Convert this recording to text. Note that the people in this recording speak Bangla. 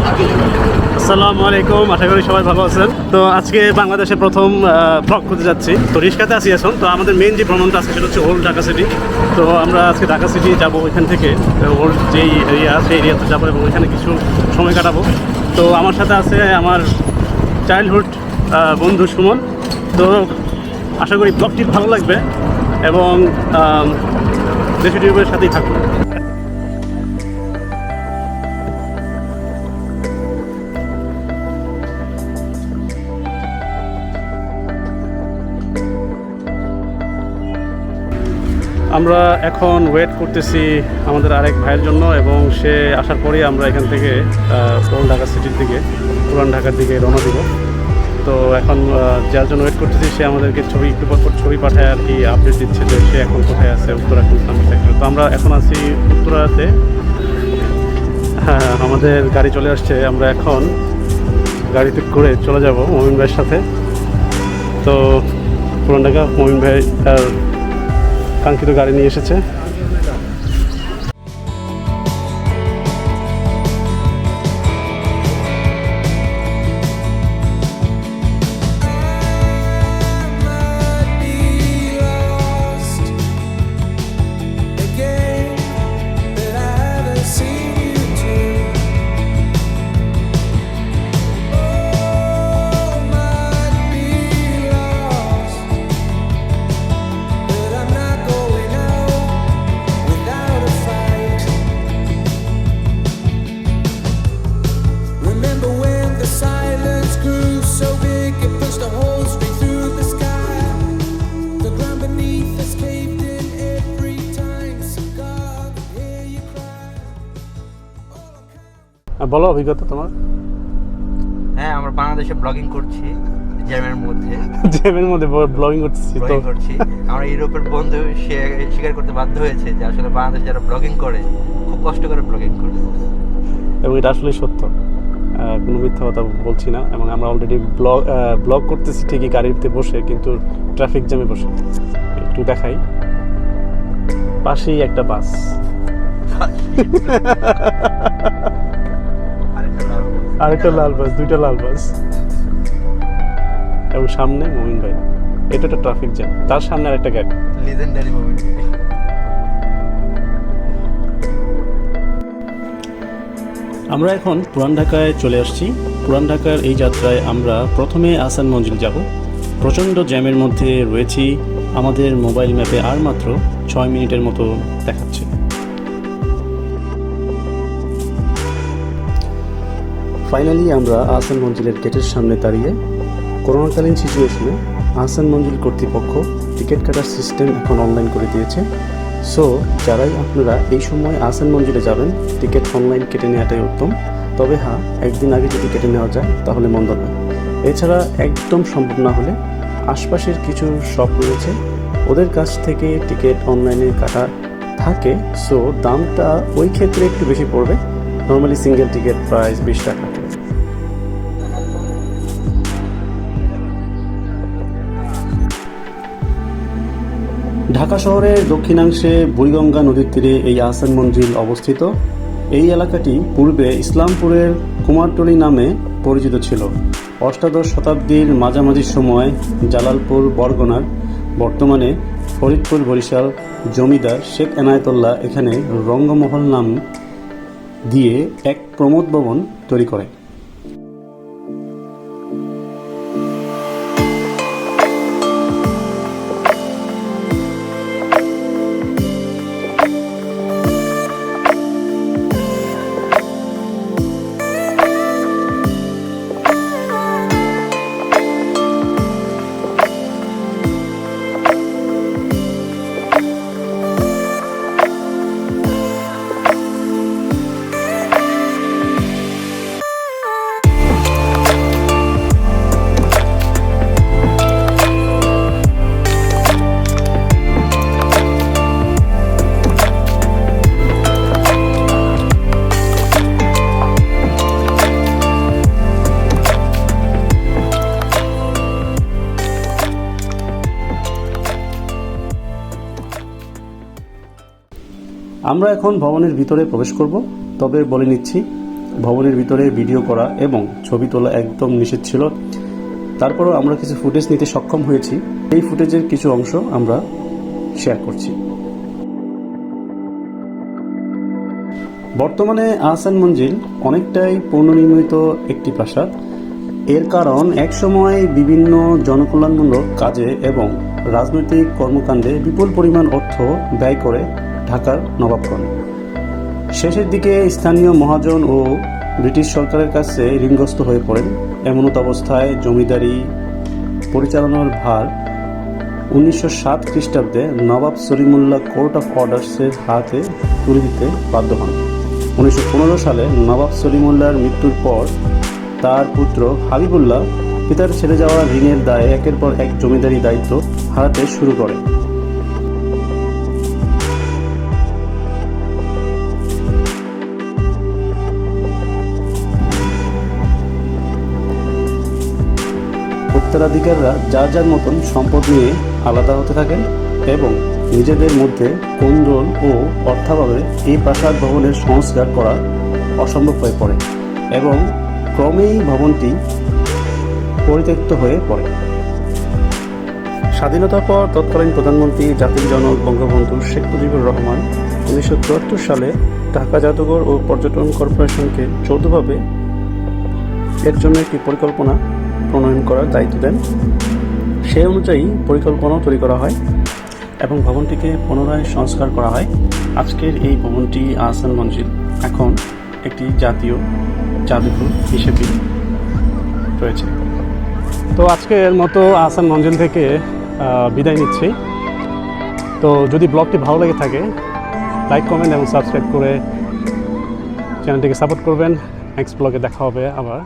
আসসালামু আলাইকুম, আশা করি সবাই ভালো আছেন। তো আজকে বাংলাদেশে প্রথম ব্লগ করতে যাচ্ছি। তো রিস্কাতে আছি এখন। তো আমাদের মেইন যে ভ্রমণটা আছে সেটা হচ্ছে ওল্ড ঢাকা সিটি। তো আমরা আজকে ঢাকা সিটি যাবো, ওইখান থেকে ওল্ড যেই এরিয়া সেই এরিয়াতে যাবো এবং ওইখানে কিছু সময় কাটাবো। তো আমার সাথে আছে আমার চাইল্ডহুড বন্ধু সুমন। তো আশা করি ব্লগটি ভালো লাগবে এবং দেশি টিউবের সাথেই থাকবো। আমরা এখন ওয়েট করতেছি আমাদের আরেক ভাইয়ের জন্য এবং সে আসার পরেই আমরা এখান থেকে ওল্ড ঢাকা সিটির দিকে, পুরান ঢাকার দিকে রওনা দিব। তো এখন যার জন্য ওয়েট করতেছি সে আমাদেরকে একটু পর ছবি পাঠায় আর কি আপডেট দিচ্ছে যে সে এখন কোথায় আছে, উত্তরা কোন সেক্টরে। তো আমরা এখন আছি উত্তরাতে। হ্যাঁ, আমাদের গাড়ি চলে আসছে। আমরা এখন গাড়িতে করে চলে যাব মমিন ভাইয়ের সাথে। তো পুরান ঢাকা মমিন ভাই তার কাঙ্ক্ষিত গাড়ি নিয়ে এসেছে। বলো অভিজ্ঞতা তোমার। হ্যাঁ, আমরা বাংলাদেশে ব্লগিং করছি, জ্যামের মধ্যে ব্লগিং করছি। আমরা ইউরোপের বন্ধু স্বীকার করতে বাধ্য হয়েছে যে আসলে বাংলাদেশে যারা ব্লগিং করে খুব কষ্ট করে ব্লগিং করে, এবং এটা আসলে সত্য, কোনো মিথ্যা কথা বলছি না। এবং আমরা অলরেডি ব্লগ করতেছি ঠিকই গাড়িতে বসে, কিন্তু ট্রাফিক জ্যামে বসে। একটু দেখাই, পাশেই একটা বাস, আরেকটা লাল বাস, দুইটা লাল বাস, এবং সামনে মমিন ভাই। এটা একটা ট্রাফিক জ্যাম, তার সামনে আরেকটা গাড়ি। Legendary moment. আমরা এখন পুরান ঢাকায় চলে আসছি। পুরান ঢাকার এই যাত্রায় আমরা প্রথমে আহসান মঞ্জিল যাব। প্রচণ্ড জ্যামের মধ্যে রয়েছি। আমাদের মোবাইল ম্যাপে আর মাত্র 6 মিনিটের মতো দেখাচ্ছে। ফাইনালি আমরা আহসান মঞ্জিলের গেটের সামনে দাঁড়িয়ে। করোনাকালীন সিচুয়েশনে আহসান মঞ্জিল কর্তৃপক্ষ টিকিট কাটার সিস্টেম এখন অনলাইন করে দিয়েছে। সো যারাই আপনারা এই সময় আহসান মঞ্জিলে যাবেন, টিকিট অনলাইন কেটে নেওয়াটাই উত্তম। তবে হ্যাঁ, একদিন আগে যদি কেটে নেওয়া যায় তাহলে মন্দ নয়। এছাড়া একদম সম্ভব না হলে আশপাশের কিছু শপ রয়েছে, ওদের কাছ থেকে টিকিট অনলাইনে কাটা থাকে। সো দামটা ওই ক্ষেত্রে একটু বেশি পড়বে। নর্মালি সিঙ্গেল টিকিট প্রাইস 20 টাকা। ঢাকা শহরের দক্ষিণাংশে বুড়িগঙ্গা নদীর তীরে এই আহসান মঞ্জিল অবস্থিত। এই এলাকাটি পূর্বে ইসলামপুরের কুমারটুলি নামে পরিচিত ছিল। অষ্টাদশ শতাব্দীর মাঝামাঝি সময় জালালপুর বরগুনার, বর্তমানে ফরিদপুর বরিশাল জমিদার শেখ এনায়েতুল্লাহ এখানে রঙ্গমহল নাম দিয়ে এক প্রমোদ ভবন তৈরি করে। আমরা এখন ভবনের ভিতরে প্রবেশ করব। তবে বলে নিচ্ছি, ভবনের ভিতরে ভিডিও করা এবং ছবি তোলা একদম নিষেধ ছিল। তারপরেও আমরা কিছু ফুটেজ নিতে সক্ষম হয়েছি। এই ফুটেজের কিছু অংশ আমরা শেয়ার করছি। বর্তমানে আহসান মঞ্জিল অনেকটাই পুনর্নির্মিত একটি প্রাসাদ। এর কারণ একসময় বিভিন্ন জনকল্যাণমূলক কাজে এবং রাজনৈতিক কর্মকাণ্ডে বিপুল পরিমাণ অর্থ ব্যয় করে ঢাকার নবাবগণ। শেষের দিকে স্থানীয় মহাজন ও ব্রিটিশ সরকারের কাছে ঋণগ্রস্ত হয়ে পড়েন। এমনত অবস্থায় জমিদারি পরিচালনার ভার 1907 খ্রিস্টাব্দে নবাব সলিমুল্লাহ কোর্ট অফ অর্ডার্সের হাতে তুলে দিতে বাধ্য হন। 1915 সালে নবাব সলিমুল্লাহর মৃত্যুর পর তার পুত্র হাবিবুল্লাহ পিতার ছেড়ে যাওয়া ঋণের দায়ে একের পর এক জমিদারি দায়িত্ব হারাতে শুরু করে। উত্তরাধিকাররা যার যার মতন সম্পদ নিয়ে আলাদা হতে থাকেন এবং নিজেদের মধ্যে কোন্দল ও অর্থাভাবে এই প্রাসাদ ভবনের সংস্কার করা অসম্ভব হয়ে পড়ে এবং ক্রমেই ভবনটি পরিত্যক্ত হয়ে পড়ে। স্বাধীনতার পর তৎকালীন প্রধানমন্ত্রী জাতির জনক বঙ্গবন্ধু শেখ মুজিবুর রহমান 1974 সালে ঢাকা জাদুঘর ও পর্যটন কর্পোরেশনকে যৌথভাবে এর জন্য একটি পরিকল্পনা প্রণয়ন করার দায়িত্ব দেন। সেই অনুযায়ী পরিকল্পনা তৈরি করা হয় এবং ভবনটিকে পুনরায় সংস্কার করা হয়। আজকের এই ভবনটি আহসান মঞ্জিল এখন একটি জাতীয় জাদুঘর হিসেবে রয়েছে। তো আজকের মতো আহসান মঞ্জিল থেকে বিদায় নিচ্ছি। তো যদি ব্লগটি ভালো লেগে থাকে লাইক, কমেন্ট এবং সাবস্ক্রাইব করে চ্যানেলটিকে সাপোর্ট করবেন। নেক্সট ব্লগে দেখা হবে আবার।